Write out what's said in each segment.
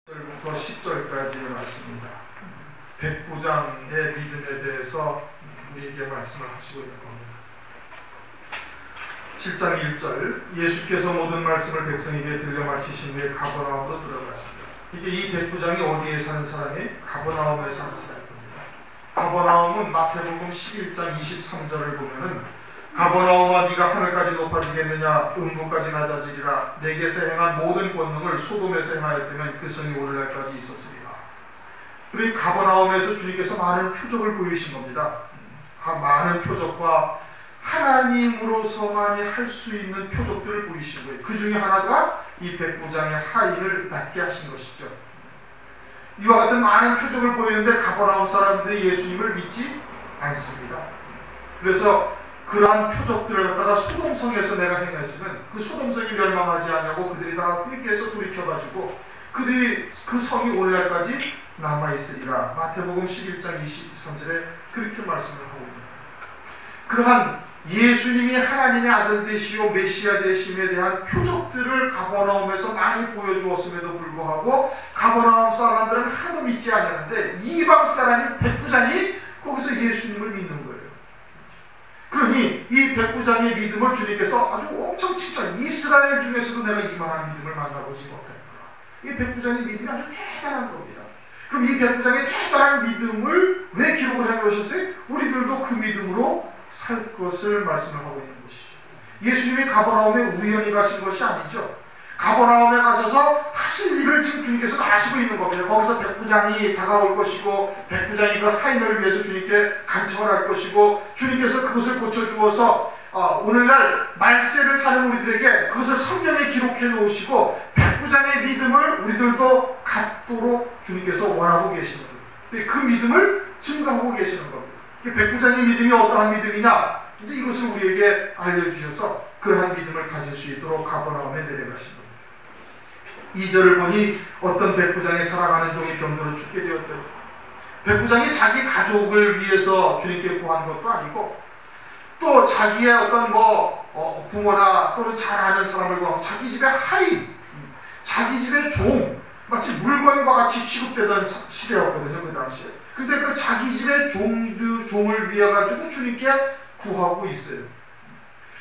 1절부터 10절까지의 말씀입니다. 백부장의 믿음에 대해서 우리에게 말씀을 하시고 있는 겁니다. 7장 1절, 예수께서 모든 말씀을 백성에게 들려 마치신 후에 가버나움으로 들어가십니다. 이게 이 백부장이 어디에 사는 사람이? 가버나움에 사는 사람입니다. 가버나움은 마태복음 11장 23절을 보면은 가버나움아 네가 하늘까지 높아지겠느냐 음부까지 낮아지리라 내게서 행한 모든 권능을 소돔에서 행하였다면 그 성이 오늘날까지 있었으리라. 그리고 가버나움에서 주님께서 많은 표적을 보이신 겁니다. 많은 표적과 하나님으로서만이 할 수 있는 표적들을 보이신 거예요. 그 중에 하나가 이 백부장의 하인을 낫게 하신 것이죠. 이와 같은 많은 표적을 보이는데 가버나움 사람들이 예수님을 믿지 않습니다. 그래서 그러한 표적들을 갖다가 소돔성에서 내가 행했으면 그 소돔성이 멸망하지 않냐고 그들이 다 회개해서 돌이켜가지고 그들이 그 성이 오늘날까지 남아있으리라. 마태복음 11장 23절에 그렇게 말씀을 하고 있습니다. 그러한 예수님이 하나님의 아들 되시오 메시아 되심에 대한 표적들을 가버나움에서 많이 보여주었음에도 불구하고 가버나움 사람들은 하나도 믿지 않았는데 이방 사람인 백부장이 거기서 예수님을 믿는 거예요. 그러니 이 백부장의 믿음을 주님께서 아주 엄청 칭찬, 이스라엘 중에서도 내가 이만한 믿음을 만나보지 못했구나. 이 백부장의 믿음이 아주 대단한 겁니다. 그럼 이 백부장의 대단한 믿음을 왜 기록을 해놓으셨어요? 우리들도 그 믿음으로 살 것을 말씀을 하고 있는 것이죠. 예수님이 가버나움에 우연히 가신 것이 아니죠. 가버나움에 가셔서 하실 일을 지금 주님께서 아시고 있는 겁니다. 거기서 백부장이 다가올 것이고 백부장이 그 하인을 위해서 주님께 간청을 할 것이고 주님께서 그것을 고쳐주어서 오늘날 말세를 사는 우리들에게 그것을 성경에 기록해 놓으시고 백부장의 믿음을 우리들도 갖도록 주님께서 원하고 계시는 겁니다. 그 믿음을 증거하고 계시는 겁니다. 백부장의 믿음이 어떠한 믿음이냐? 이제 이것을 우리에게 알려주셔서 그러한 믿음을 가질 수 있도록 가버나움에 내려가신 겁니다. 2절을 보니 어떤 백부장이 사랑하는 종이 병들어 죽게 되었다. 백부장이 자기 가족을 위해서 주님께 구한 것도 아니고 또 자기의 어떤 부모나 또는 잘 아는 사람을 구하고 자기 집의 하인, 자기 집의 종, 마치 물건과 같이 취급되던 시대였거든요, 그 당시에. 근데 그 자기 집의 종을 위해 가지고 주님께 구하고 있어요.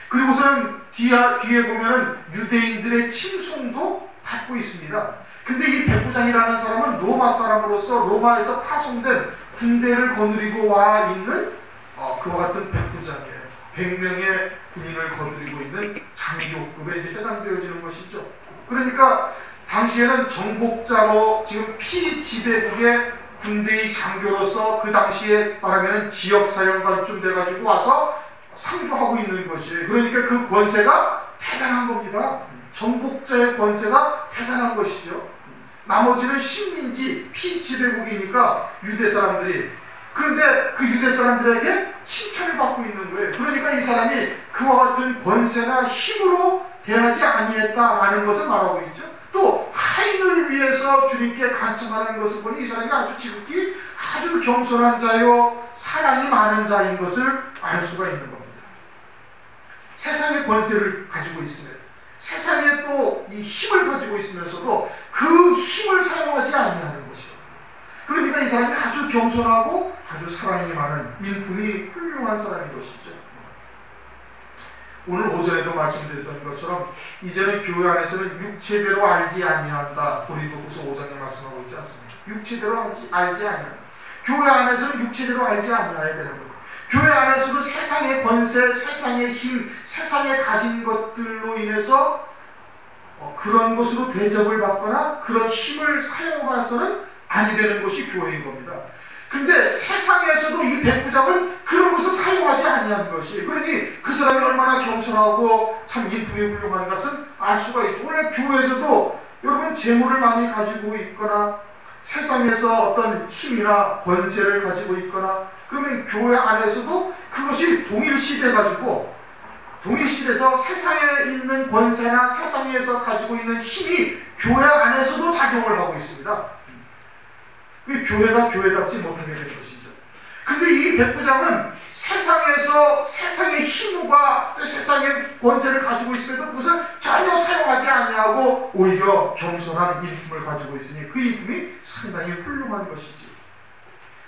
그리고서는 뒤에 보면은 유대인들의 칭송도 받고 있습니다. 근데 이 백부장이라는 사람은 로마 사람으로서 로마에서 파송된 군대를 거느리고 와 있는 그와 같은 백부장이에요. 100명의 군인을 거느리고 있는 장교급에 이제 해당되어지는 것이죠. 그러니까 당시에는 정복자로 지금 피지배국의 군대의 장교로서 그 당시에 말하면 지역사령관쯤 돼가지고 와서 상주하고 있는 것이에요. 그러니까 그 권세가 대단한 겁니다. 정복자의 권세가 대단한 것이죠. 나머지는 식민지, 피지배국이니까 유대 사람들이. 그런데 그 유대 사람들에게 칭찬을 받고 있는 거예요. 그러니까 이 사람이 그와 같은 권세나 힘으로 대하지 아니했다라는 것을 말하고 있죠. 또 하인을 위해서 주님께 간청하는 것을 보니 이 사람이 아주 지극히 아주 겸손한 자요 사랑이 많은 자인 것을 알 수가 있는 겁니다. 세상의 권세를 가지고 있으면 세상에 또 이 힘을 가지고 있으면서도 그 힘을 사용하지 아니하는 것이죠. 그러니까 이 사람이 아주 겸손하고 아주 사랑이 많은 인품이 훌륭한 사람인 것이죠. 오늘 오전에도 말씀드렸던 것처럼 이제는 교회 안에서는 육체대로 알지 아니한다. 고린도후서 5장에 말씀하고 있지 않습니까? 육체대로 알지 아니한다. 교회 안에서는 육체대로 알지 아니해야 되는 거예요. 교회 안에서도 세상의 권세, 세상의 힘, 세상에 가진 것들로 인해서 그런 것으로 대접을 받거나 그런 힘을 사용해서는 아니 되는 것이 교회인 겁니다. 그런데 세상에서도 이 백부장은 그런 것을 사용하지 아니한 것이에요. 그러니 그 사람이 얼마나 겸손하고 참 인품이 훌륭한 것은 알 수가 있죠. 오늘 교회에서도 여러분 재물을 많이 가지고 있거나 세상에서 어떤 힘이나 권세를 가지고 있거나 그러면 교회 안에서도 그것이 동일시돼가지고 동일시돼서 세상에 있는 권세나 세상에서 가지고 있는 힘이 교회 안에서도 작용을 하고 있습니다. 그 교회가 교회답지 못하게 된 것이죠. 근데 이 백부장은 세상에서 세상의 힘과 세상의 권세를 가지고 있음에도 그것을 전혀 사용하지 아니하고 오히려 겸손한 인품을 가지고 있으니 그 인품이 상당히 훌륭한 것이지.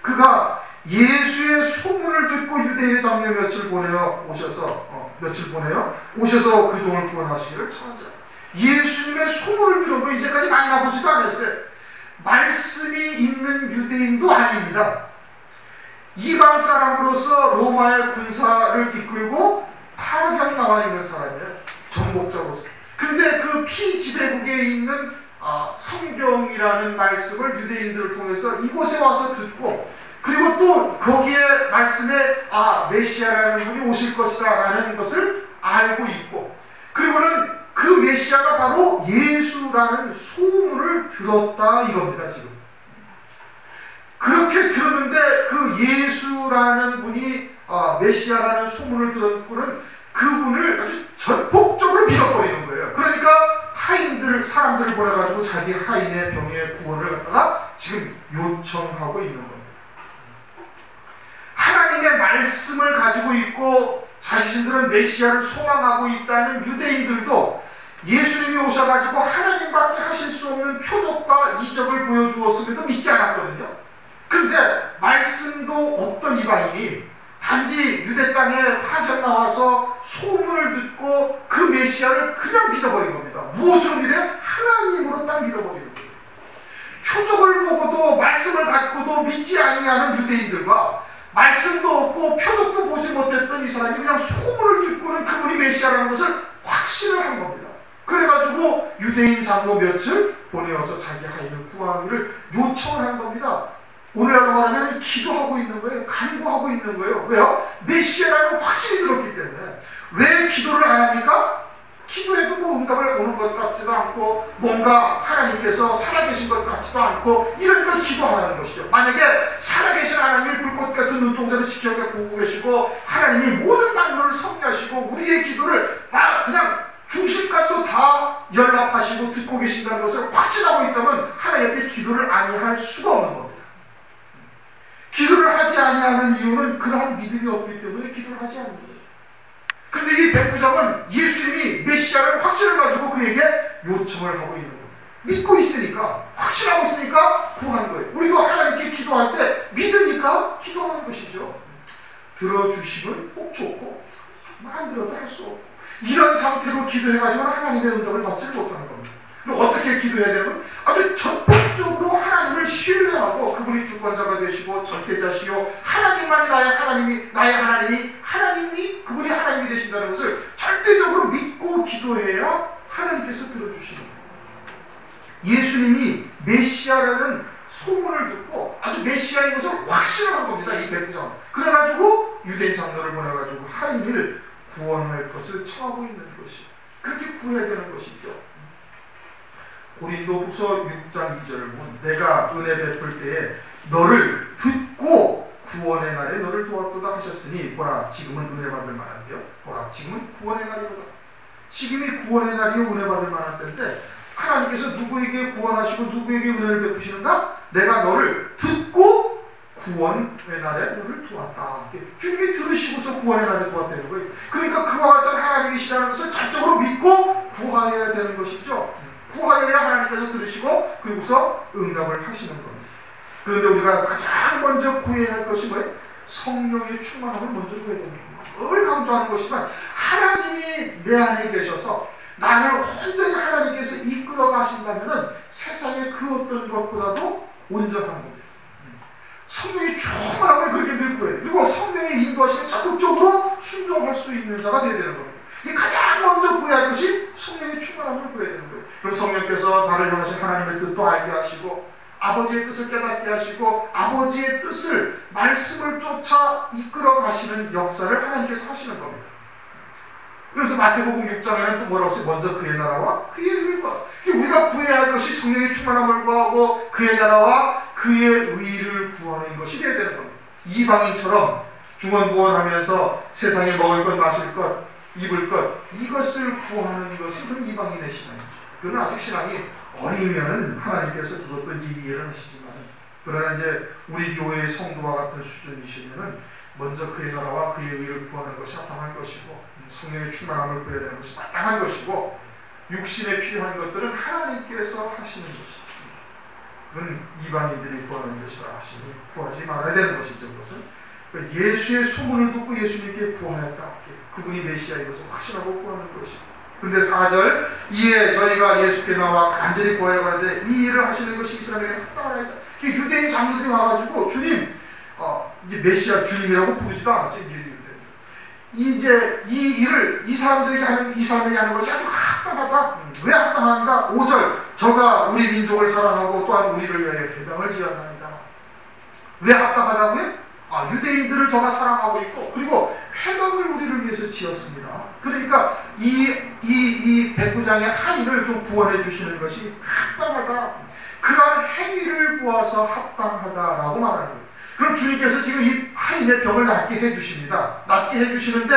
그가 예수의 소문을 듣고 유대인의 장로 며칠 보내어 오셔서 그 종을 구원하시기를 청하자. 예수님의 소문을 들은 거 이제까지 만나보지도 않았어요. 말씀이 있는 유대인도 아닙니다. 이방 사람으로서 로마의 군사를 이끌고 파견 나와 있는 사람이에요. 정복자로서. 그런데 그 피지배국에 있는 성경이라는 말씀을 유대인들을 통해서 이곳에 와서 듣고, 그리고 또 거기에 말씀에 메시아라는 분이 오실 것이다 라는 것을 알고 있고, 그리고는 그 메시아가 바로 예수라는 소문을 들었다 이겁니다. 지금 그렇게 들었는데 그 예수라는 분이 메시아라는 소문을 들었고는 그분을 아주 전폭적으로 믿어버리는 거예요. 그러니까 사람들을 보내가지고 자기 하인의 병의 구원을 갖다가 지금 요청하고 있는 겁니다. 하나님의 말씀을 가지고 있고 자신들은 메시아를 소망하고 있다는 유대인들도 예수님이 오셔가지고 하나님밖에 하실 수 없는 표적과 이적을 보여주었음에도 믿지 않았거든요. 그런데 말씀도 없던 이방인이 단지 유대 땅에 파견 나와서 소문을 듣고 그 메시아를 그냥 믿어버린 겁니다. 무엇으로 믿어요? 하나님으로 딱 믿어버리는 거예요. 표적을 보고도 말씀을 갖고도 믿지 아니하는 유대인들과 말씀도 없고 표적도 보지 못했던 이 사람이 그냥 소문을 듣고는 그분이 메시아라는 것을 확신을 한 겁니다. 그래가지고 유대인 장로 며칠 보내어서 자기 하인을 구하기를 요청을 한 겁니다. 오늘날로 말하면 기도하고 있는 거예요. 간구하고 있는 거예요. 왜요? 메시아라는 확신이 들었기 때문에. 왜 기도를 안 합니까? 기도해도 뭐 응답을 오는 것 같지도 않고 뭔가 하나님께서 살아계신 것 같지도 않고 이런 걸 기도하라는 것이죠. 만약에 살아계신 하나님이 불꽃 같은 눈동자를 지켜서 보고 계시고 하나님이 모든 만물을 섭리하시고 우리의 기도를 그냥 중심까지도 다 연락하시고 듣고 계신다는 것을 확신하고 있다면 하나님 앞에 기도를 아니할 수가 없는 겁니다. 기도를 하지 아니하는 이유는 그러한 믿음이 없기 때문에 기도를 하지 않는 거예요. 그런데 이 백부장은 예수님이 메시아를 확신을 가지고 그에게 요청을 하고 있는 거예요. 믿고 있으니까, 확신하고 있으니까 구한 거예요. 우리도 하나님께 기도할 때 믿으니까 기도하는 것이죠. 들어주시면 꼭 좋고 안 들어도 할 수 없고 이런 상태로 기도해가지고는 하나님의 응답을 받지 못하는 겁니다. 그럼 어떻게 기도해야 되는 거예요? 아주 전폭적으로 하나님을 신뢰하고 그분이 주권자가 되시고 절대자시요 하나님만이 나의 하나님이 그분이 하나님이 되신다는 것을 절대적으로 믿고 기도해야 하나님께서 들어주시는 거예요. 예수님이 메시아라는 소문을 듣고 아주 메시아인 것을 확신을 한 겁니다. 이 백부장은. 그래가지고 유대인 장로를 보내가지고 하인을 구원할 것을 청하고 있는 것이, 그렇게 구해야 되는 것이죠. 고린도후서 6장 2절을 보면 내가 은혜 베풀 때에 너를 듣고 구원의 날에 너를 도왔도다 하셨으니 보라 지금은 은혜 받을 만한데요. 보라 지금은 구원의 날이로다. 지금이 구원의 날이요 은혜 받을 만한 때인데 하나님께서 누구에게 구원하시고 누구에게 은혜를 베푸시는가? 내가 너를 듣고 구원의 날에 너를 도왔다. 주님이 들으시고서 구원의 날에 도왔다는 거예요. 그러니까 그와 같은 하나님이시라는 것을 전적으로 믿고 구하여야 되는 것이죠. 구하여야 하나님께서 들으시고 그리고서 응답을 하시는 겁니다. 그런데 우리가 가장 먼저 구해야 할 것이 뭐예요? 성령의 충만함을 먼저 구해야 됩니다. 늘 강조하는 것이지만 하나님이 내 안에 계셔서 나를 온전히 하나님께서 이끌어 가신다면 세상의 그 어떤 것보다도 온전한 겁니다. 성령이 충만함을 그렇게 늘 구해야 돼요. 그리고 성령의 인도하심에 적극적으로 순종할 수 있는 자가 되어야 되는 겁니다. 가장 먼저 구해야 할 것이 성령의 충만함을 구해야 되는 거예요. 그럼 성령께서 나를 향하신 하나님의 뜻도 알게 하시고 아버지의 뜻을 깨닫게 하시고 아버지의 뜻을 말씀을 쫓아 이끌어 가시는 역사를 하나님께서 하시는 겁니다. 그래서 마태복음 6장에는 또 뭐라고 했어요? 먼저 그의 나라와 그의 의를 구하라. 우리가 구해야 할 것이 성령의 충만함을 구하고 그의 나라와 그의 의를 구하는 것이 되어야 되는 겁니다. 이방인처럼 중언부언하면서 세상에 먹을 것, 마실 것, 입을 것 이것을 구하는 것이 그 이방인의 신앙이죠. 그러나 아직 신앙이 어리면 하나님께서 그것도 이제 이해를 하시지만 그러나 이제 우리 교회의 성도와 같은 수준이시면은 먼저 그의 나라와 그의 의를 구하는 것이 합당한 것이고 성령의 충만함을 구해야 되는 것이 마땅한 것이고 육신에 필요한 것들은 하나님께서 하시는 것이죠. 그건 이방인들이 구하는 것이라 하시니 구하지 말아야 되는 것이죠. 그것은 예수의 소문을 듣고 예수님께 구하였다. 그분이 메시아인 것을 확신하고 구하는 것이고. 그런데 4절 이에 저희가 예수께 나와 간절히 구하려고 하는데 이 일을 하시는 것이 이스라엘에게 합당하나이다. 유대인 장로들이 와가지고 주님 이제 메시아 주님이라고 부르지도 않았죠. 이제 이 일을 이 사람에게 하는 것이 아주 합당하다. 왜 합당한가? 5절 저가 우리 민족을 사랑하고 또한 우리를 위하여 회당을 지었나이다. 왜 합당하다고요? 유대인들을 저가 사랑하고 있고 그리고 회당을 우리를 위해서 지었습니다. 그러니까 이 백부장의 하인을 좀 구원해 주시는 것이 합당하다. 그러한 행위를 보아서 합당하다라고 말하는 거예요. 그럼 주님께서 지금 이 하인의 병을 낫게 해주십니다. 낫게 해주시는데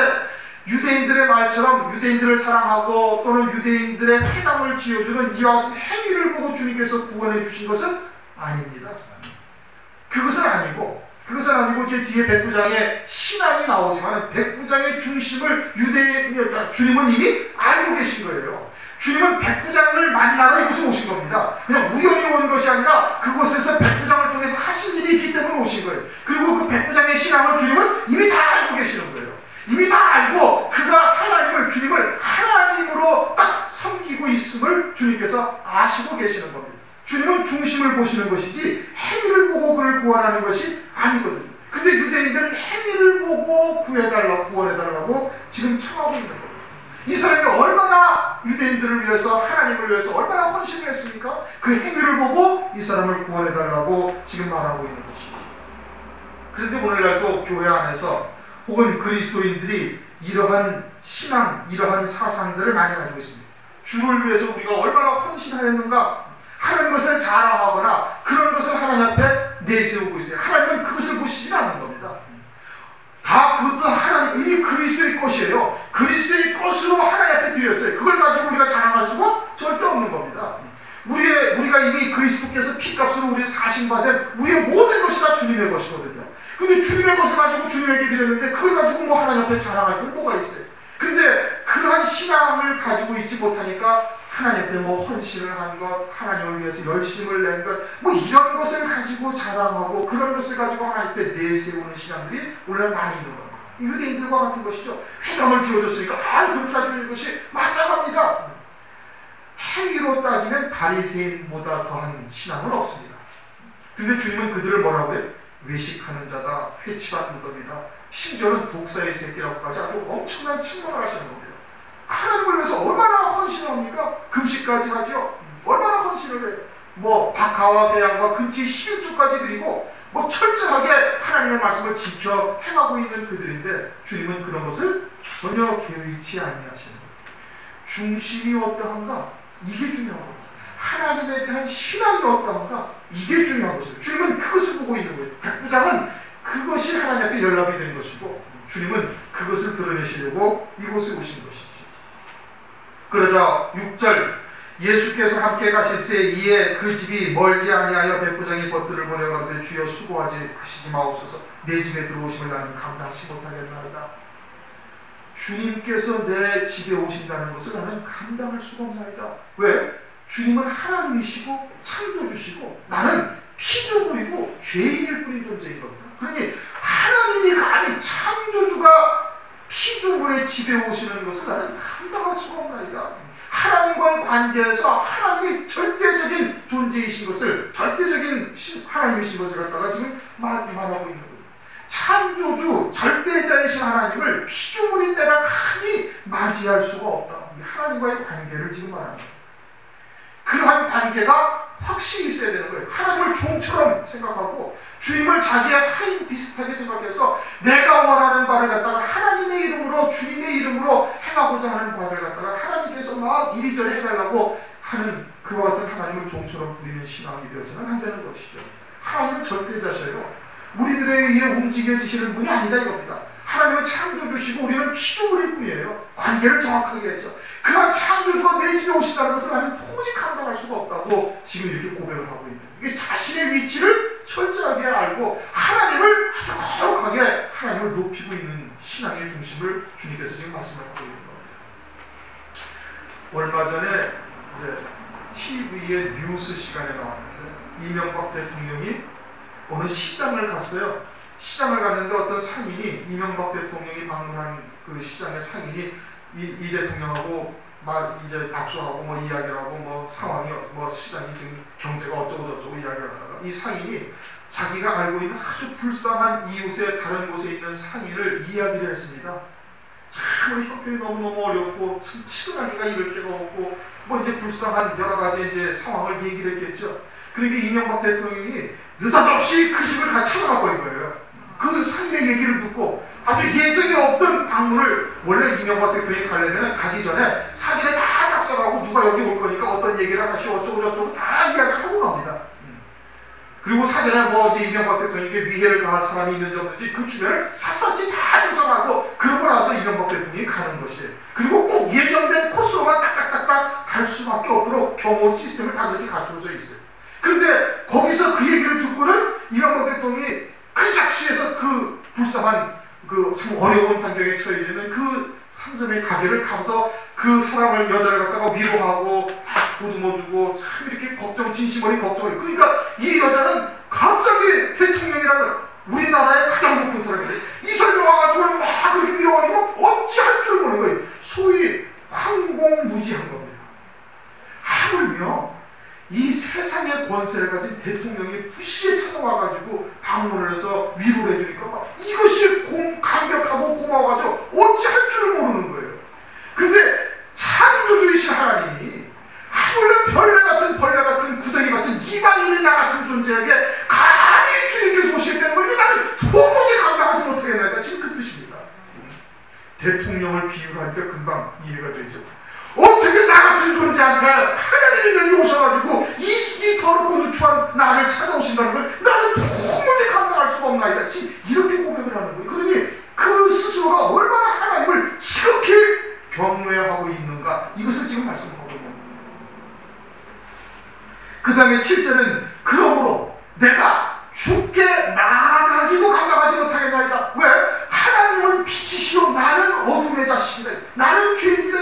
유대인들의 말처럼 유대인들을 사랑하고 또는 유대인들의 회당을 지어주는 이와 같은 행위를 보고 주님께서 구원해 주신 것은 아닙니다. 그것은 아니고 제 뒤에 백부장의 신앙이 나오지만 백부장의 중심을 주님은 이미 알고 계신 거예요. 주님은 백부장을 만나러 이곳에 오신 겁니다. 그냥 우연히 온 것이 아니라 그곳에서 백부장을 통해서 하신 일이 있기 때문에 오신 거예요. 그리고 그 백부장의 신앙을 주님은 이미 다 알고 계시는 거예요. 이미 다 알고 그가 주님을 하나님으로 딱 섬기고 있음을 주님께서 아시고 계시는 겁니다. 주님은 중심을 보시는 것이지 행위를 보고 그를 구원하는 것이 아니거든요. 근데 유대인들은 행위를 보고 구원해달라고 지금 청하고 있는 거예요. 이 사람이 얼마나 유대인들을 위해서 하나님을 위해서 얼마나 헌신을 했습니까? 그 행위를 보고 이 사람을 구원해달라고 지금 말하고 있는 것입니다. 그런데 오늘날도 교회 안에서 혹은 그리스도인들이 이러한 신앙, 이러한 사상들을 많이 가지고 있습니다. 주를 위해서 우리가 얼마나 헌신하였는가 하는 것을 자랑하거나 그런 것을 하나님 앞에 내세우고 있어요. 하나님은 그것을 보시지 않는 겁니다. 다 그것도 하나님 이미 그리스도의 것이에요. 그리스도의 것으로 하나님 앞에 드렸어요. 그걸 가지고 우리가 자랑할 수가 절대 없는 겁니다. 우리가 이미 그리스도께서 피값으로 우리를 사신받은 우리의 모든 것이 다 주님의 것이거든요. 근데 주님의 것을 가지고 주님에게 드렸는데 그걸 가지고 뭐 하나님 앞에 자랑할 게 뭐가 있어요? 그런데 그러한 신앙을 가지고 있지 못하니까 하나님 앞에 뭐 헌신을 한 것, 하나님을 위해서 열심을 낸 것, 뭐 이런 것을 가지고 자랑하고 그런 것을 가지고 하나님 앞에 내세우는 신앙들이 오늘 많이 있는 겁니다. 유대인들과 같은 것이죠. 회당을 지어줬으니까 그렇게 가지고 있는 것이 마땅합니다. 행위로 따지면 바리새인보다 더한 신앙은 없습니다. 근데 주님은 그들을 뭐라고 해요? 외식하는 자다, 회치한 무덤이다, 심지어는 독사의 새끼라고까지 아주 엄청난 칭찬을 하시는 겁니다. 하나님을 위해서 얼마나 헌신을 합니까? 금식까지 하죠. 얼마나 헌신을 해요. 뭐 박하와 배양과 근치 11조까지 드리고 뭐 철저하게 하나님의 말씀을 지켜 행하고 있는 그들인데 주님은 그런 것을 전혀 개의치 아니하시는 거예요. 중심이 어떠한가? 이게 중요한 겁니다. 하나님에 대한 신앙이 어떠한가? 이게 중요한 것이에요. 주님은 그것을 보고 있는 거예요. 백부장은 그것이 하나님 앞에 연락이 되는 것이고 주님은 그것을 드러내시려고 이곳에 오신 것이죠. 그러자 6절 예수께서 함께 가실새 이에 그 집이 멀지 아니하여 백부장이 벗들을 보내가는데 주여 수고하시지 마옵소서 내 집에 들어오심을 나는 감당하지 못하겠나이다. 주님께서 내 집에 오신다는 것을 나는 감당할 수가 없나이다. 왜? 주님은 하나님이시고 창조주시고 나는 피조물이고 죄인일 뿐인 존재인 겁니다. 그러니 하나님이 감히 창조주가 피조물의 집에 오시는 것을 나는 감당할 수가 없나이다. 하나님과의 관계에서 하나님이 절대적인 존재이신 것을 절대적인 하나님이신 것을 갖다가 지금 말하고 있는 거예요. 창조주 절대자이신 하나님을 피조물인 내가 감히 맞이할 수가 없다. 하나님과의 관계를 지금 말하는 거예요. 그러한 관계가 확실히 있어야 되는 거예요. 하나님을 종처럼 생각하고 주님을 자기의 하인 비슷하게 생각해서 내가 원하는 바를 갖다가 하나님의 이름으로 주님의 이름으로 행하고자 하는 바를 갖다가 하나님께서 막 이리저리 해달라고 하는 그와 같은 하나님을 종처럼 부리는 신앙이 되어서는 안 되는 것이죠. 하나님은 절대자셔요. 우리들에 의해 움직여지시는 분이 아니다 이겁니다. 하나님은 창조주시고 우리는 피조물일 뿐이에요. 관계를 정확하게 하죠. 그러나 창조주가 내 집에 오신다는 것을 나는 도무지 감당할 수가 없다고 지금 이렇게 고백을 하고 있는 거예요. 이게 자신의 위치를 철저하게 알고 하나님을 아주 거룩하게 하나님을 높이고 있는 신앙의 중심을 주님께서 지금 말씀하고 있는 겁니다. 얼마 전에 TV의 뉴스 시간에 나왔는데 이명박 대통령이 어느 시장을 갔어요. 시장을 갔는데 어떤 상인이 이명박 대통령이 방문한 그 시장의 상인이 이 대통령하고 막 이제 악수하고 뭐 이야기를 하고 뭐 상황이 뭐 시장이 지금 경제가 어쩌고 저쩌고 이야기를 하다가 이 상인이 자기가 알고 있는 아주 불쌍한 이웃의 다른 곳에 있는 상인을 이야기를 했습니다. 참 우리 형편이 너무너무 어렵고 참 치근하기가 이럴 데가 없고 뭐 이제 불쌍한 여러 가지 이제 상황을 얘기를 했겠죠. 그러니까 이명박 대통령이 느닷없이 그 집을 다 찾아가 버린 거예요. 그 상인의 얘기를 듣고 아주 예정에 없던 방문을 원래 이명박 대통령이 가려면 가기 전에 사진에 다 작성하고 누가 여기 올 거니까 어떤 얘기를 하시오 어쩌고 저쩌고 다 이야기를 하고 갑니다. 그리고 사전에 뭐 이제 이명박 대통령에게 위해를 당할 사람이 있는지 없는지 그 주변을 샅샅이 다 조사하고 그러고 나서 이명박 대통령이 가는 것이에요. 그리고 꼭 예정된 코스로만 딱딱딱딱 갈 수밖에 없도록 경호 시스템을 단단히 갖춰져 있어요. 그런데 거기서 그 얘기를 듣고는 이명박 대통령이 그 작시에서 그 불쌍한 그 참 어려운 환경에 처해 있는 그 상점의 가게를 가서 그 사람을 여자를 갖다가 위로하고 보듬어주고 참 이렇게 걱정 진심 어린 걱정을 해요. 그러니까 이 여자는 갑자기 대통령이라는 우리나라의 가장 높은 사람인데 이 사람이 와가지고 막 그렇게 위로하니까 어찌할 줄 모르는 거예요. 소위 황공무지한 겁니다. 하물며 이 세상의 권세를 가진 대통령이 무시에 찾아와가지고 방문을 해서 위로를 해주니까 막 이것이 감격하고 고마워가지고 어찌할 줄을 모르는 거예요. 그런데 창조주이신 하나님이 하물며 벌레 같은 구덩이 같은 이방인이 나 같은 존재에게 감히 주님께서 오시겠다는 걸 나는 도무지 감당하지 못하겠나이다. 지금 그 뜻입니다. 대통령을 비유로 하니까 금방 이해가 되죠. 어떻게 나 같은 존재한테 하나님이 여기 오셔가지고 이 더럽고 누추한 나를 찾아오신다는 걸 나는 도무지 감당할 수가 없나이다. 지금 이렇게 고백을 하는 거예요. 그러니 그 스스로가 얼마나 하나님을 지극히 경외하고 있는가 이것을 지금 말씀하고 있는 겁니다. 그 다음에 7절은 그러므로 내가 죽게 나아가기도 감당하지 못하겠나이다. 왜? 하나님은 빛이시오 나는 어둠의 자식이다. 나는 죄인이다.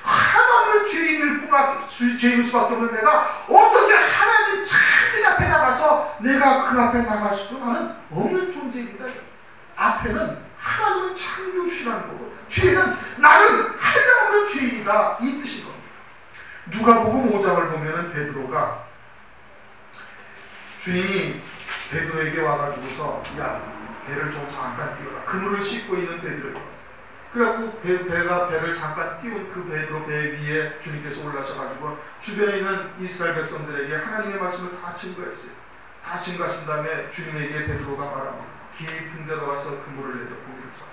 하나없는 죄인일 수밖에 없는 내가 어떻게 하나님 참된 앞에 나가서 내가 그 앞에 나갈 수도 나는 없는 존재입니다. 앞에는 하나님은 창조주시라는 거고 뒤에는 나는 하나없는 죄인이다 이 뜻인 겁니다. 누가복음 5장을 보면은 베드로가 주님이 베드로에게 와가지고서 야 배를 좀 잠깐 띄워라. 그물을 씻고 있는 베드로에게 그래갖고 배를 잠깐 띄운 그 베드로 배 위에 주님께서 올라셔가지고 주변에 있는 이스라엘 백성들에게 하나님의 말씀을 다 증거했어요. 다 증거하신 다음에 주님에게 베드로가 말합니다. 깊은 데로 가서 그물을 내다 고기를 잡아.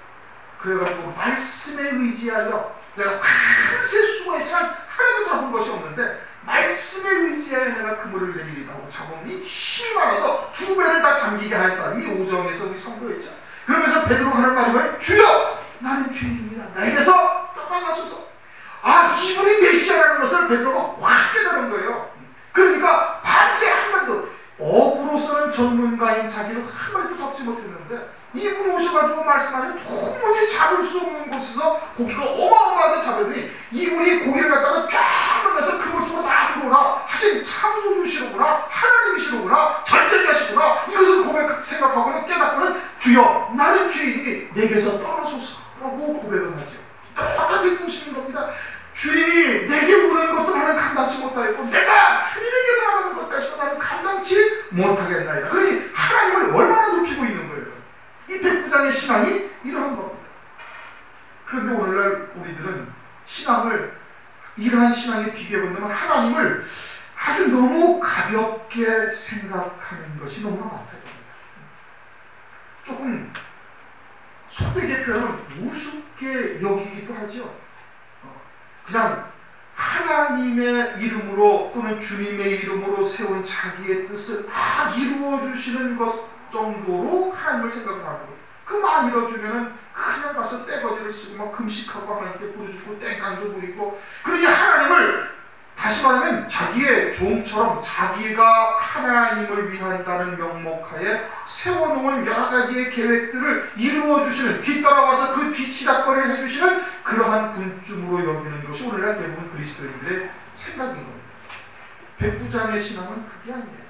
그래가지고 말씀에 의지하여 내가 밤새 수고했지만 하나도 잡은 것이 없는데 말씀에 의지하여 내가 그물을 내리리다 하고 잡음이 힘이 많아서 두 배를 다 잠기게 하였다. 이미 5장에서 우리 선고했죠. 그러면서 베드로가 하는 말이 뭐예요? 주여! 나는 죄인입니다. 나에게서 떠나가소서. 아, 이분이 메시아라는 것을 베드로가 확 깨달은 거예요. 그러니까 밤새 한 마디도 어부로서는 전문가인 자기를 한 마디도 잡지 못했는데 이분이 오셔가지고 말씀하신 도무지 잡을 수 없는 곳에서 고기가 어마어마하게 잡으더니 이분이 고기를 갖다가 쫙 넘겨서 그물 속으로 다 들어오라 하신 창조주시로구나 하나님이시로구나 절대자시구나 이것을 생각하고는 깨닫고는 주여 나는 죄인이니 내게서 떠나소서라고 고백을 하죠. 똑같은 중심인 겁니다. 주님이 내게 오는 것도 나는 감당치 못하겠고 내가 주님에게 나아가는 것까지도 나는 감당치 못하겠나이다. 그러니 하나님을 얼마나 높이고 있는 거예요. 이 백부장의 신앙이 이러한 겁니다. 그런데 오늘날 우리들은 신앙을 이러한 신앙에 비교해본다면 하나님을 아주 너무 가볍게 생각하는 것이 너무나 많다는 겁니다. 조금 속되게 표현은 우습게 여기기도 하죠. 그냥 하나님의 이름으로 또는 주님의 이름으로 세운 자기의 뜻을 막 이루어주시는 것 정도로 하나님을 생각을 하는 거예요. 그만 이루어주면은 그냥 가서 떼거지를 쓰고 막 금식하고 하나님께 부르짖고 땡깡도 부리고 그러니 하나님을 다시 말하면 자기의 종처럼 자기가 하나님을 위한다는 명목하에 세워놓은 여러 가지의 계획들을 이루어주시는, 뒤따라와서 그 뒤치다거리를 해주시는 그러한 분쯤으로 여기는 것이 오늘날 대부분 그리스도인들의 생각인 겁니다. 백부장의 신앙은 그게 아니에요.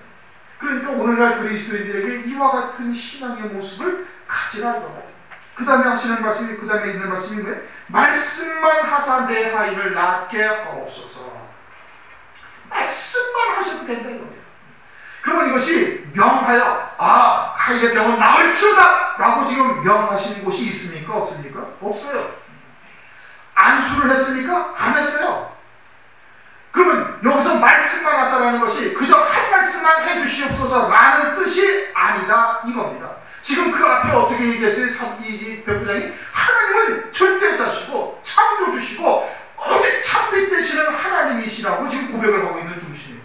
그러니까 오늘날 그리스도인들에게 이와 같은 신앙의 모습을 가지라는 겁니다. 그 다음에 하시는 말씀이, 그 다음에 있는 말씀이 뭐예요? 말씀만 하사 내 하인을 낫게 하옵소서. 말씀만 하셔도 된다는 겁니다. 그러면 이것이 명하여 하인의 병은 나을지어다 라고 지금 명하신 곳이 있습니까? 없습니까? 없어요. 안수를 했습니까? 안 했어요. 그러면 여기서 말씀만 하사라는 것이 그저 한 말씀만 해주시옵소서 라는 뜻이 아니다 이겁니다. 지금 그 앞에 어떻게 얘기했어요? 이 백부장이 하나님은 절대자시고 창조주시고 오직 참빛 되시는 하나님이시라고 지금 고백을 하고 있는 중심이에요.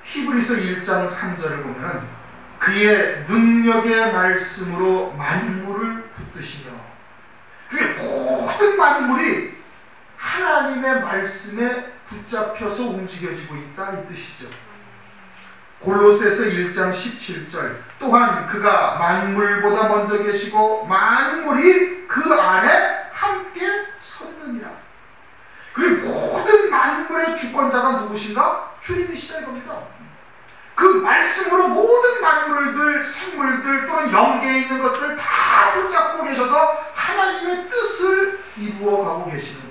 히브리서 1장 3절을 보면 그의 능력의 말씀으로 만물을 붙드시며, 그게 모든 만물이 하나님의 말씀에 붙잡혀서 움직여지고 있다 이 뜻이죠. 골로새서 1장 17절 또한 그가 만물보다 먼저 계시고 만물이 그 안에 함께 섰느니라. 그리고 모든 만물의 주권자가 누구신가? 주님이시다 이겁니다. 그 말씀으로 모든 만물들, 생물들 또는 영계에 있는 것들 다 붙잡고 계셔서 하나님의 뜻을 이루어가고 계시는 거예요.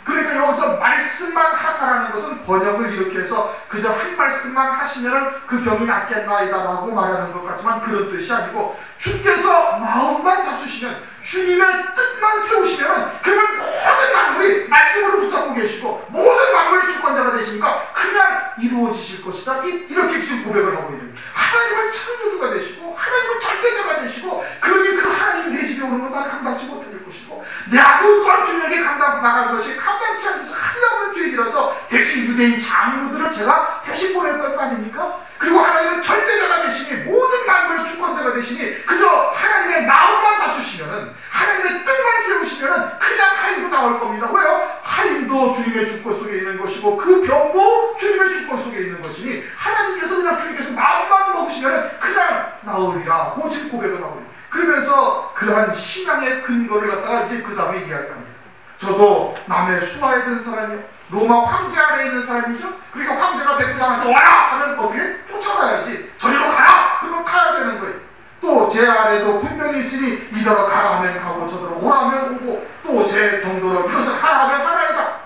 그러니까 여기서 말씀만 하사라는 것은 번역을 이렇게 해서 그저 한 말씀만 하시면 그 병이 낫겠나이다 라고 말하는 것 같지만 그런 뜻이 아니고, 주께서 마음만 잡수시면, 주님의 뜻만 세우시면 그러면 모든 만물이 말씀으로 붙잡고 계시고 모든 만물의 주권자가 되시니까 그냥 이루어지실 것이다. 이렇게 지금 고백을 하고 있는 거예요. 하나님은 창조주가 되시고 하나님은 절대자가 되시고, 그러니 그 하나님이 내 집에 오는 건 나는 감당치 못할 것이고, 나도 또한 주님에게 나갈 것이 감당치 않아서 하나없는 죄이라서 대신 유대인 장로들을 제가 대신 보냈던 거 아닙니까? 그리고 하나님은 절대자가 되시니 모든 만물의 주권자가 되시니 그저 하나님의 마음만 잡수시면은, 하나님의 뜻만 세우시면은 그냥 하인도 나올 겁니다. 왜요? 하인도 주님의 주권 속에 있는 것이고 그 병도 주님의 주권 속에 있는 것이니 하나님께서 그냥 주님께서 마음만 먹으시면은 그냥 나으리라고 지금 고백을 하고 있는. 그러면서 그러한 신앙의 근거를 갖다가 이제 그 다음에 이야기합니다. 저도 남의 수하에 든 사람이요, 로마 황제 아래에 있는 사람이죠. 그러니까 황제가 백부장한테 와라 하면 어떻게? 쫓아가야지. 저리로 가라! 그러면 가야 되는 거예요. 또 제 아래도 군병이 있으니 이더러 가라 하면 가고 저더러 오라 하면 오고, 또 제 정도로 이것을 하라 하면 하나이다.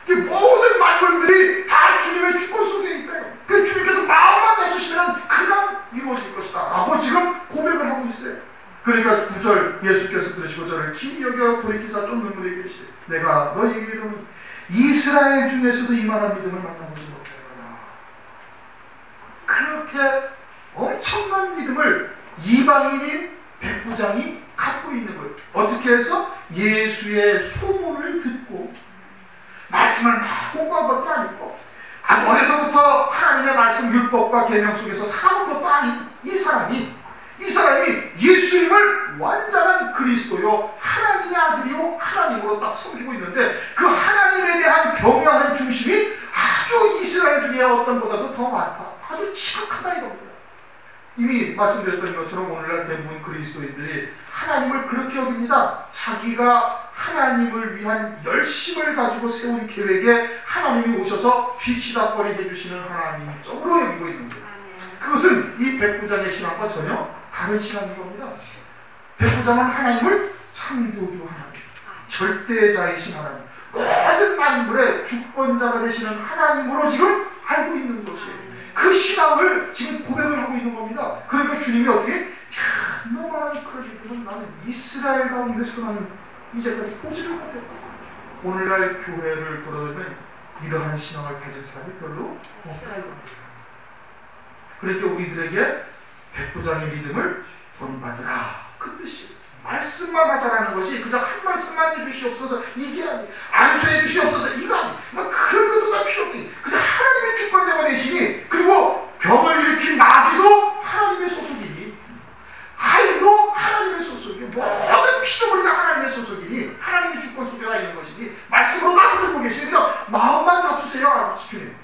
이 모든 만물들이 다 주님의 주권 속에 있다요. 그 주님께서 마음만 잡수시면 그냥 이루어질 것이다 라고 지금 고백을 하고 있어요. 그러니까 9절 예수께서 들으시고 저를 기 여겨 돌이키사 좀 눈물에 이르시되 내가 너희에게 이르노니 이스라엘 중에서도 이만한 믿음을 만나보지 못하노라. 그렇게 엄청난 믿음을 이방인인 백부장이 갖고 있는 거예요. 어떻게 해서? 예수의 소문을 듣고, 말씀을 막 공부한 것도 아니고 아주 어려서부터 하나님의 말씀 율법과 계명 속에서 살아온 것도 아닌 이 사람이 예수님을 완전한 그리스도요, 하나님의 아들이요, 하나님으로 딱 섬기고 있는데 그 하나님에 대한 경외하는 중심이 아주 이스라엘 중에 어떤 보다도 더 많다. 아주 지극하다 이겁니다. 이미 말씀드렸던 것처럼 오늘날 대부분 그리스도인들이 하나님을 그렇게 여깁니다. 자기가 하나님을 위한 열심을 가지고 세운 계획에 하나님이 오셔서 뒤치다거리 해주시는 하나님적으로 여기고 있는 거예요. 그것은 이 백부장의 신앙과 전혀 다른 신앙인 겁니다. 백부장은 하나님을 창조주 하나님, 절대자이신 하나님, 모든 만물의 주권자가 되시는 하나님으로 지금 알고 있는 것이에요. 그 신앙을 지금 고백을 하고 있는 겁니다. 그러니까 주님이 어떻게? 너만한 크레딧은 나는 이스라엘 가운데서 나는 이제까지 보지를 못했다. 오늘날 교회를 돌아다니면 이러한 신앙을 가진 사람이 별로 없다 이겁니다. 그러니까 우리들에게 백부장의 믿음을 본받으라 그 뜻이에요. 말씀만 하사라는 것이 그저 한 말씀만 해주시옵소서 이게 아니, 안수해 주시옵소서 이거 아니, 뭐 그런 것도 다 필요 없니. 그냥 하나님의 주권자가 되시니, 그리고 병을 일으킨 나귀도 하나님의 소속이니, 하인도 하나님의 소속이니, 모든 피조물이 다 하나님의 소속이니, 하나님의 주권 속에 가 있는 것이니, 보세요, 아버지 주님.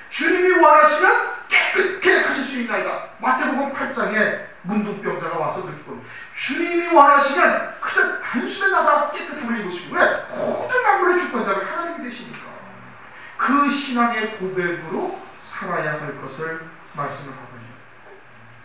주님이 원하시면 깨끗게 하실 수 있나이다. 마태복음 8장에 문둥병자가 와서 그렇게 보니 주님이 원하시면 그저 단숨에 나가 깨끗함을 입으시고, 왜? 모든 만물의 주권자가 하나님이 되시니까. 그 신앙의 고백으로 살아야 할 것을 말씀을 하고 있는 거예요.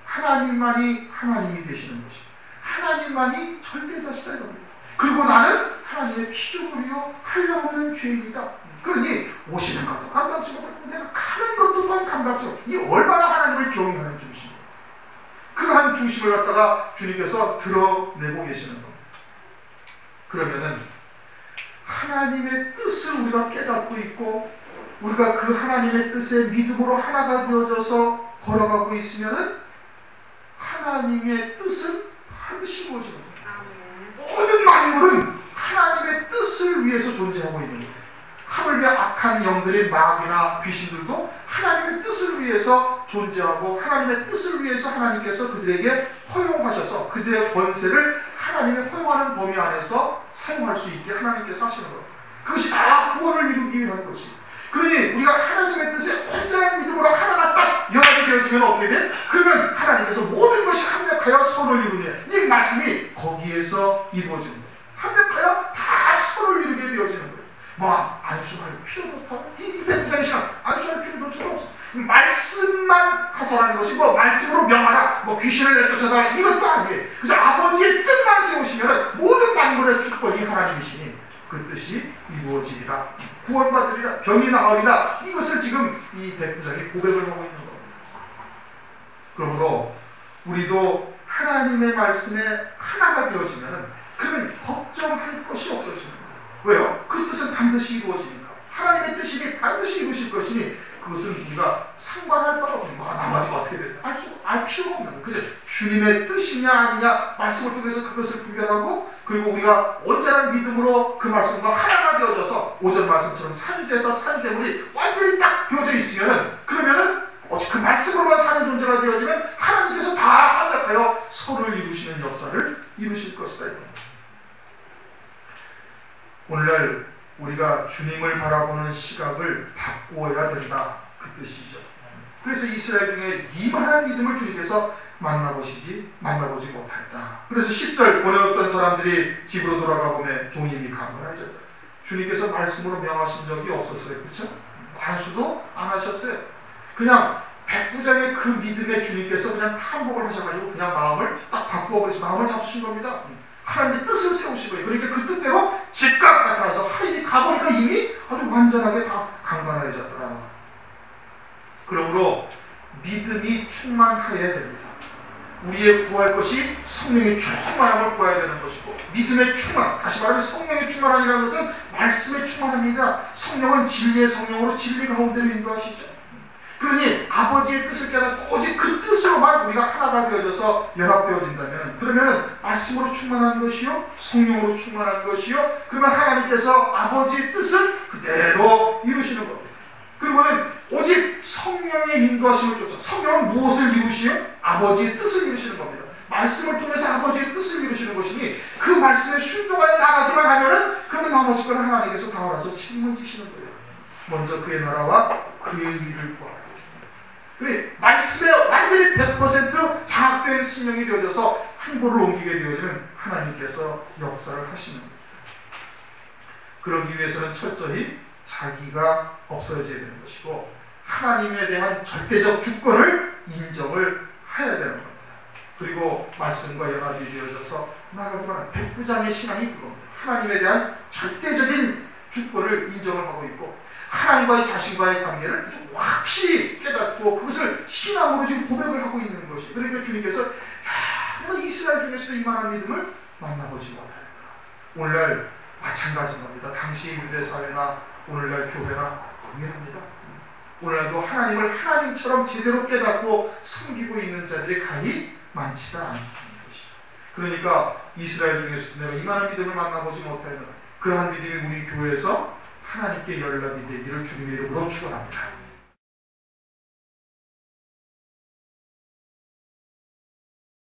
하나님만이 하나님이 되시는 것이, 하나님만이 절대자시다 이겁니다. 그리고 나는 하나님의 피조물이요 한량없는 죄인이다. 그러니 오시는 것도 감당치 못하고 내가 가는 것도 또한 감당치 못하고, 이 얼마나 하나님을 경외하는 중심이에요. 그러한 중심을 갖다가 주님께서 드러내고 계시는 겁니다. 그러면은 하나님의 뜻을 우리가 깨닫고 있고, 우리가 그 하나님의 뜻에 믿음으로 하나가 되어져서 걸어가고 있으면은 하나님의 뜻은 반드시 이루어지는 거예요. 모든 만물은 하나님의 뜻을 위해서 존재하고 있는 거예요. 하물며 악한 영들의 마귀나 귀신들도 하나님의 뜻을 위해서 존재하고, 하나님의 뜻을 위해서 하나님께서 그들에게 허용하셔서 그들의 권세를 하나님의 허용하는 범위 안에서 사용할 수 있게 하나님께서 하시는 거예요. 그것이 다 구원을 이루기 위한 것이에요. 그러니 우리가 하나님의 뜻에 혼자의 믿음으로 하나가 딱 연합이 되어지면 어떻게 돼? 그러면 하나님께서 모든 것이 합력하여 선을 이루냐, 이 말씀이 거기에서 이루어지는 거예요. 합력하여 다 선을 이루게 되어지는 거예요. 뭐 안수할 필요도 없다. 이 백부장의 신앙 안수할 필요도 전혀 없어. 말씀만 하사라는 것이 뭐 말씀으로 명하라, 뭐 귀신을 내쫓아라, 이것도 아니에요. 그저 아버지의 뜻만 세우시면 모든 만물의 주권이 하나님이시니 그 뜻이 이루어지리라, 구원받으리라, 병이 나으리라. 이것을 지금 이 백부장이 고백을 하고 있는 겁니다. 그러므로 우리도 하나님의 말씀에 하나가 되어지면 그러면 걱정할 것이 없어지는 거예요. 왜요? 그 뜻은 반드시 이루어지니까. 하나님의 뜻이니 반드시 이루실 것이니 그것은 우리가 상관할 바가 없는 거야. 나머지가 어떻게 되냐 알 필요가 없는 거예요. 그죠? 주님의 뜻이냐 아니냐 말씀을 통해서 그것을 분별하고, 그리고 우리가 온전한 믿음으로 그 말씀과 하나가 되어져서 오전 말씀처럼 산제사 산제물이 완전히 딱 되어져 있으면은, 그러면은 오직 그 말씀으로만 사는 존재가 되어지면 하나님께서 다 합력하여 서로를 이루시는 역사를 이루실 것이다. 오늘날 우리가 주님을 바라보는 시각을 바꾸어야 된다, 그 뜻이죠. 그래서 이스라엘 중에 이만한 믿음을 주님께서 만나보지 못했다. 그래서 10절 보내 어떤 사람들이 집으로 돌아가 보면 종님이 강건해졌다. 주님께서 말씀으로 명하신 적이 없었어요. 그렇죠? 안수도 안 하셨어요. 그냥 백부장의 그 믿음에 주님께서 그냥 탐복을 하셔가지고 그냥 마음을 딱 바꾸어버리시, 마음을 잡수신 겁니다. 하나님의 뜻을 세우시고, 그러니까 그 뜻대로 즉각 나타나서 하인이 가보니까 이미 아주 완전하게 다 강건해졌더라. 그러므로 믿음이 충만해야 됩니다. 우리의 구할 것이 성령의 충만함을 구해야 되는 것이고, 믿음의 충만, 다시 말하면 성령의 충만함이라는 것은 말씀의 충만함입니다. 성령은 진리의 성령으로 진리 가운데로 인도하시죠. 그러니 아버지의 뜻을 깨닫고 오직 그 뜻으로만 우리가 하나가 되어져서 연합되어진다면, 그러면 말씀으로 충만한 것이요 성령으로 충만한 것이요, 그러면 하나님께서 아버지의 뜻을 그대로 이루시는 겁니다. 그리고는 오직 성령의 인도하심을 쫓아, 성령은 무엇을 이루시요? 아버지의 뜻을 이루시는 겁니다. 말씀을 통해서 아버지의 뜻을 이루시는 것이니 그 말씀에 순종하여 나가기만 하면은, 그러면 나머지 것은 하나님께서 다 알아서 책임을 지시는 거예요. 먼저 그의 나라와 그의 의를 구하라. 그래, 말씀에 완전히 100% 장악된 심령이 되어져서 행보를 옮기게 되어지면 하나님께서 역사를 하시는 거예요. 그러기 위해서는 철저히 자기가 없어져야 되는 것이고, 하나님에 대한 절대적 주권을 인정을 해야 되는 겁니다. 그리고 말씀과 연합이 되어져서 나가기만 한 백부장의 신앙이 그겁니다. 하나님에 대한 절대적인 주권을 인정을 하고 있고, 하나님과의 자신과의 관계를 좀 확실히 깨닫고 그것을 신앙으로 지금 고백을 하고 있는 것이. 그러니까 주님께서 내가 이스라엘 중에서도 이만한 믿음을 만나보지 못할까. 오늘날 마찬가지인 겁니다. 당시 유대 사회나 오늘날 교회나 동일합니다. 오늘날도 하나님을 하나님처럼 제대로 깨닫고 섬기고 있는 자들이 가히 많지가 않은 것이죠. 그러니까 이스라엘 중에서도 내가 이만한 믿음을 만나보지 못하였나, 그러한 믿음이 우리 교회에서 하나님께 연락이 되기를 주님의 이름으로 축원합니다.